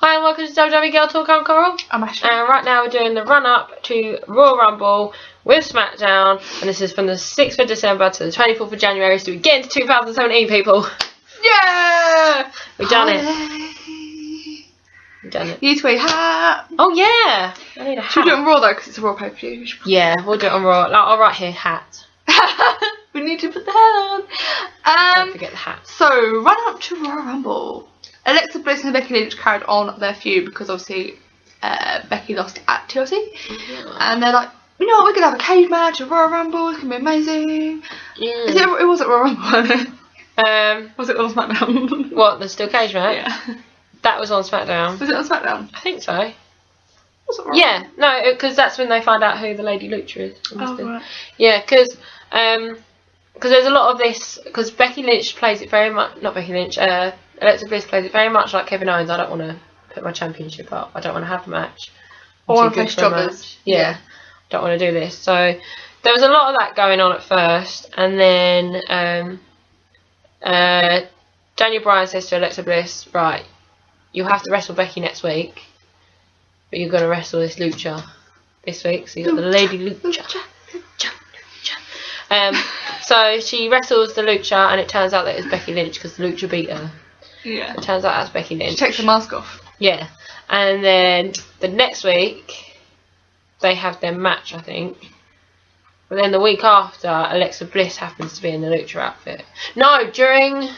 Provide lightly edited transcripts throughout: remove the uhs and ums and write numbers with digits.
Hi and welcome to WWE Girl Talk. I'm Coral. I'm Ashley. And right now we're doing the run-up to Royal Rumble with Smackdown. And this is from the 6th of December to the 24th of January. So we get into 2017, people. Yeah! We've done it. We've done it. You need to wear a hat. Oh, yeah. I need a hat. Should we do it on Raw, though, because it's a Raw pay-per-view? Yeah, we'll do it on Raw. Like, I'll write here, hat. We need to put the hat on. Don't forget the hat. So, run up to Royal Rumble. Alexa Bliss and Becky Lynch carried on their feud because obviously Becky lost at TLC. Yeah. And they're like, you know what, we're going to have a cage match at Royal Rumble, it's going to be amazing. Yeah. It wasn't Royal Rumble, wasn't it? Was it on SmackDown? What, the steel cage match? Yeah. That was on SmackDown. Was it on SmackDown? I think so. Was it Royal Yeah, no, because that's when they find out who the Lady Lucha is. Oh, right. Yeah, because there's a lot of this, because Becky Lynch plays it very much, not Becky Lynch, Alexa Bliss plays it very much like Kevin Owens. I don't want to put my championship up. I don't want to have a match. I want to face jobbers. Yeah, don't want to do this. So there was a lot of that going on at first, and then Daniel Bryan says to Alexa Bliss, right, you have to wrestle Becky next week, but you're going to wrestle this Lucha this week. So you got the Lady Lucha. So she wrestles the Lucha, and it turns out that it's Becky Lynch because the Lucha beat her. Yeah. It turns out that's Becky Lynch. She takes the mask off. Yeah. And then the next week, they have their match, I think. But then the week after, Alexa Bliss happens to be in the Lucha outfit. No, during...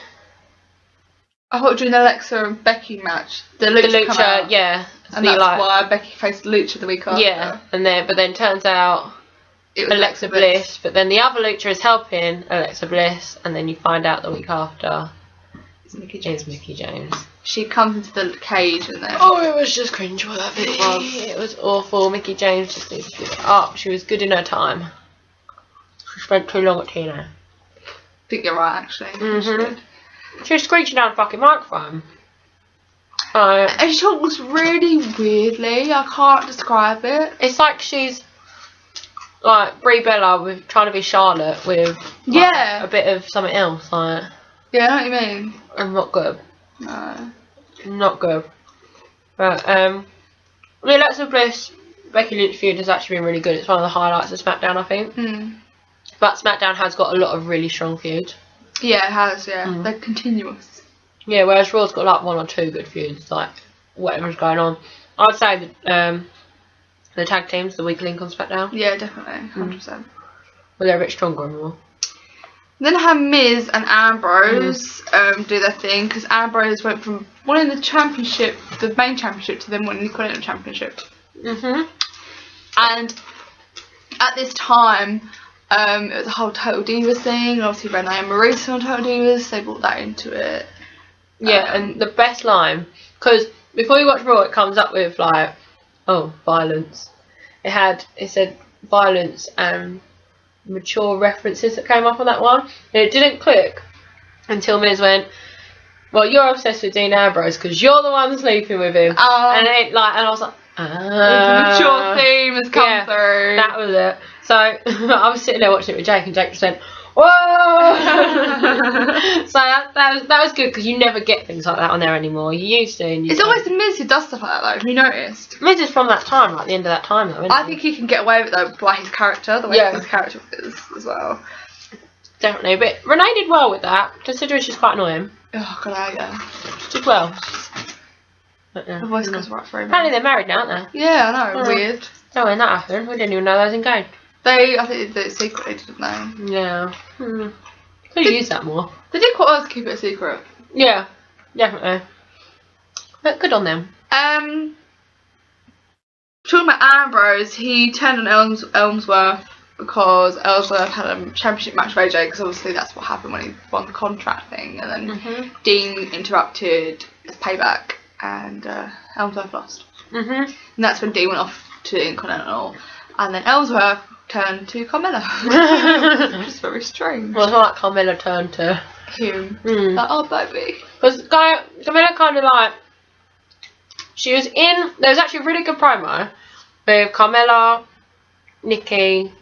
I thought during the Alexa and Becky match, the Lucha come out, yeah. and that's why Becky faced Lucha the week after. Yeah, but then turns out it was Alexa Bliss, but then the other Lucha is helping Alexa Bliss, and then you find out the week after it's Mickey James. She comes into the cage and then... Oh, it was just cringeworthy. It was awful. Mickey James just needs to give it up. She was good in her time. She spent too long at TNA. I think you're right, actually. She was screeching down the fucking microphone. And she talks really weirdly. I can't describe it. It's like she's like Brie Bella with trying to be Charlotte with like, a bit of something else. Like, yeah, I know what you mean. And not good. No. Not good. But the Alexa Bliss Becky Lynch feud has actually been really good. It's one of the highlights of SmackDown, I think. But SmackDown has got a lot of really strong feuds. Yeah, it has, yeah. They're continuous. Yeah, whereas Raw's got like one or two good feuds, like whatever's going on. I'd say the tag teams, the weak link on SmackDown. Yeah, definitely, 100%. Well, they're a bit stronger on Raw. Then I had Miz and Ambrose do their thing, because Ambrose went from winning the championship, the main championship, to then winning the Continental Championship. And at this time, it was a whole Total Divas thing. Obviously, Renee and Maurice on Total Divas, they brought that into it. Yeah, and the best line, because before you watch Raw, it comes up with like, oh, violence. It said violence and mature references that came up on that one, and it didn't click until Miz went, well, you're obsessed with Dean Ambrose because you're the one sleeping with him. And I was like, the mature theme has come through. That was it. So I was sitting there watching it with Jake, and Jake just went, whoa. So that was good, because you never get things like that on there anymore. You used to. And it's always the Miz who does stuff like that, though. Have you noticed? Miz is from that time, like the end of that time, though. I think he can get away with it though by his character, the way his character is as well. Definitely, but Renee did well with that, considering she's quite annoying. Oh god, yeah. She did well. But, her voice goes right through me. Apparently they're married now, aren't they? Yeah, I know. Weird. Oh, when that happened, we didn't even know they was engaged. I think they did it secretly, didn't they? Yeah. Could use that more. They did quite well to keep it a secret. Yeah, definitely. But good on them. Talking about Ambrose, he turned on Ellsworth because Ellsworth had a championship match with AJ, because obviously that's what happened when he won the contract thing, and then Dean interrupted his payback, and Ellsworth lost. And that's when Dean went off to Intercontinental, and then Ellsworth turned to Carmella. Which is very strange. Well, it's not like Carmella turned to him. Like, oh baby. Because Carmella kind of like, she was in, there was actually a really good promo with Carmella, Nikki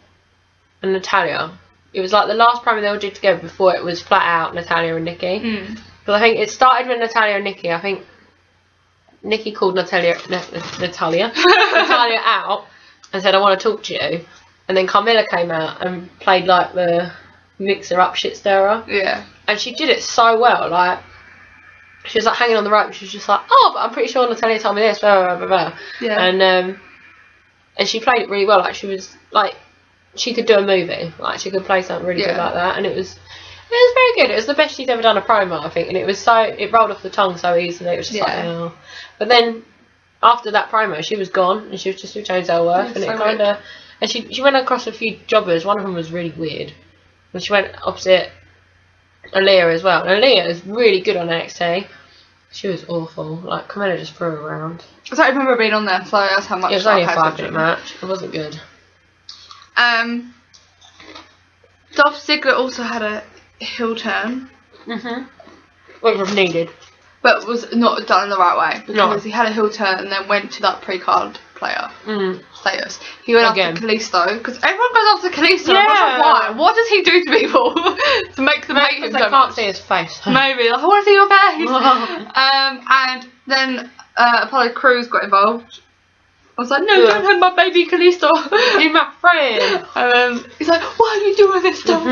and Natalya. It was like the last promo they all did together before it was flat out Natalya and Nikki. But I think it started with Natalya and Nikki. I think Nikki called Natalia out and said, I want to talk to you. And then Carmella came out and played like the mixer up shit stirrer. Yeah. And she did it so well. Like, she was like hanging on the rope. She was just like, oh, but I'm pretty sure Natalia told me this. Blah, blah, blah, blah. Yeah. And she played it really well. Like, she was like, she could do a movie. Like, she could play something really good like that. And it was very good. It was the best she's ever done a promo, I think. And it rolled off the tongue so easily. It was just like, oh. But then after that promo, she was gone and she was just with James Ellsworth. And it kind of. And she went across a few jobbers. One of them was really weird. And she went opposite Aaliyah as well. And Aaliyah is really good on NXT. She was awful. Like, Carmella just threw her around. I don't remember being on there, so that's how much. It was only a 5-minute match. It wasn't good. Dolph Ziggler also had a heel turn. Which was needed. But was not done in the right way. Because he had a heel turn and then went to that pre-card player status. He went after Kalisto. Because everyone goes after Kalisto. Yeah. I'm not sure why. What does he do to people to make them hate him so much? They can't see his face. Maybe. Like, I want to see your face. And then Apollo Crews got involved. I was like, no, don't hurt my baby Kalisto. You're my friend. And then he's like, why are you doing this stuff?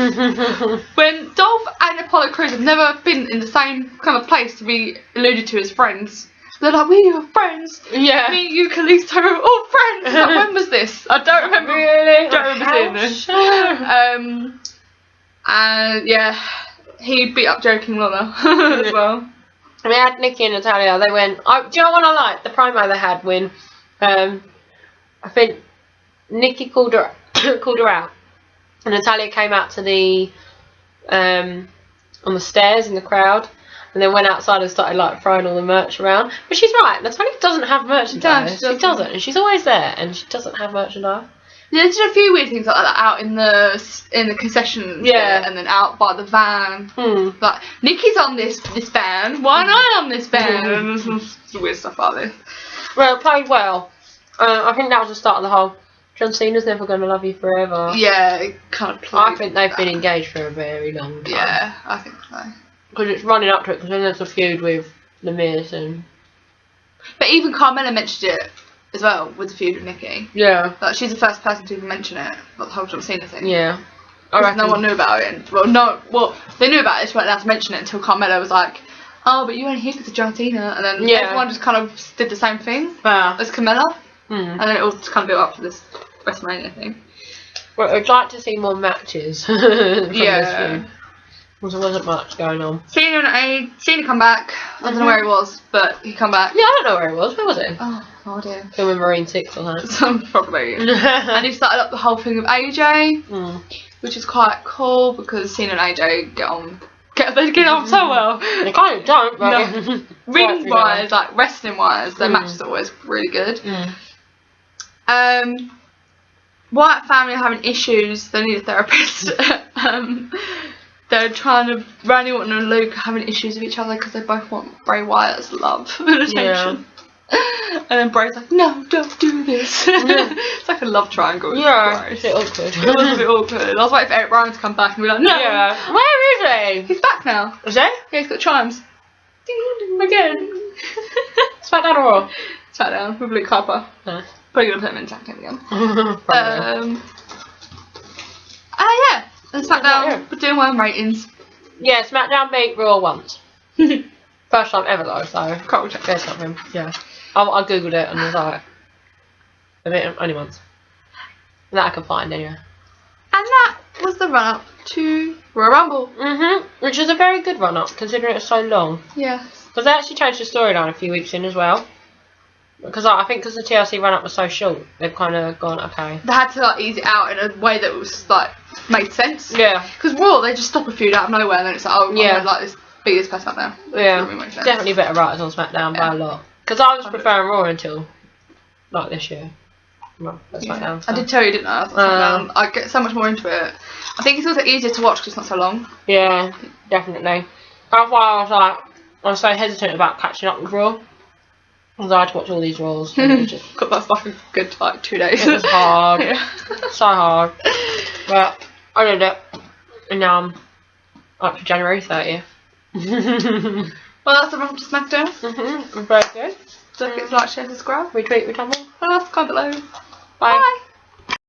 When Dolph and Apollo Crews have never been in the same kind of place to be alluded to as friends. They're like, we are friends. Yeah. Me, you, Kalisto, are all friends. Like, when was this? I don't remember. Really? Don't remember seeing this. And yeah, he beat up Joking Lana as well. And we had Nikki and Natalia. They went. Do you know what I liked? The promo they had when. I think Nikki called her out, and Natalia came out to the on the stairs in the crowd, and then went outside and started like throwing all the merch around. But she's right, Natalia doesn't have merchandise. She doesn't, and she's always there, and she doesn't have merchandise. Yeah, there's a few weird things like that out in the concessions, and then out by the van. Like, Nikki's on this van. Why am I on this van? And there's some weird stuff like this. Well, it played well. I think that was the start of the whole John Cena's never going to love you forever. Yeah, it kind of played. I think they've been engaged for a very long time. Yeah, I think so. Because it's running up to it, because then there's a feud with The Miz and... But even Carmella mentioned it as well, with the feud with Nikki. Yeah. Like, she's the first person to even mention it, about the whole John Cena thing. Yeah. No one knew about it. And, they knew about it, just weren't allowed to mention it until Carmella was like, oh, but you weren't here because of John Cena. And then everyone just kind of did the same thing as Carmella. And then it all just kind of built up to this WrestleMania thing. Well, I'd like to see more matches from this feud. Because there wasn't much going on. Cena come back. I don't know where he was, but he come back. Yeah, I don't know where he was. Where was he? Oh dear. Filming Marine 6 or something. Probably. And he started up the whole thing with AJ, which is quite cool because Cena and AJ get on so well. They kind of don't, but... No. Ring-wise, like wrestling-wise, their matches are always really good. Wyatt family are having issues. They need a therapist. They're trying to... Randy Orton and Luke are having issues with each other because they both want Bray Wyatt's love and attention. And then Bray's like, no, don't do this. It's like a love triangle. Yeah, it's a bit awkward. It was a bit awkward. I was waiting for Eric Bryan to come back and be like, no. Yeah. Where is he? He's back now. Is he? Yeah, he's got chimes. Ding, ding, ding, again. Smackdown or Raw? Smackdown with Luke Harper. Nice. Probably going to put him in tag team again. Yeah. And Smackdown, we're doing well in ratings. Yeah, Smackdown beat Raw once. First time ever though, so Can't check. there's something. Yeah. I googled it and was like, I mean, only once. That I can find anyway. And that was the run up to Royal Rumble. Which is a very good run up considering it's so long. Yes. Because they actually changed the storyline a few weeks in as well. Because I think because the TLC run up was so short, they've kind of gone, okay. They had to like ease it out in a way that was like made sense. Yeah. Because Raw, they just stop a feud out of nowhere and then it's like, oh, yeah, I'm gonna, like this beat this person up now. Yeah. Definitely better writers on SmackDown by a lot. Because I was preferring Raw until like this year. Well, SmackDown. So. I did tell you, didn't I? SmackDown. I get so much more into it. I think it's also easier to watch because it's not so long. Yeah, definitely. That's why I was so hesitant about catching up with Raw. Because I had to watch all these Raws. And just got that stuff in good like 2 days. It was hard. So hard. But I did it. And now I'm up to January 30th. Well, that's a run to SmackDown. Very good. Don't forget to like, share, subscribe. Retweet, retumble. Comment below. Bye. Bye.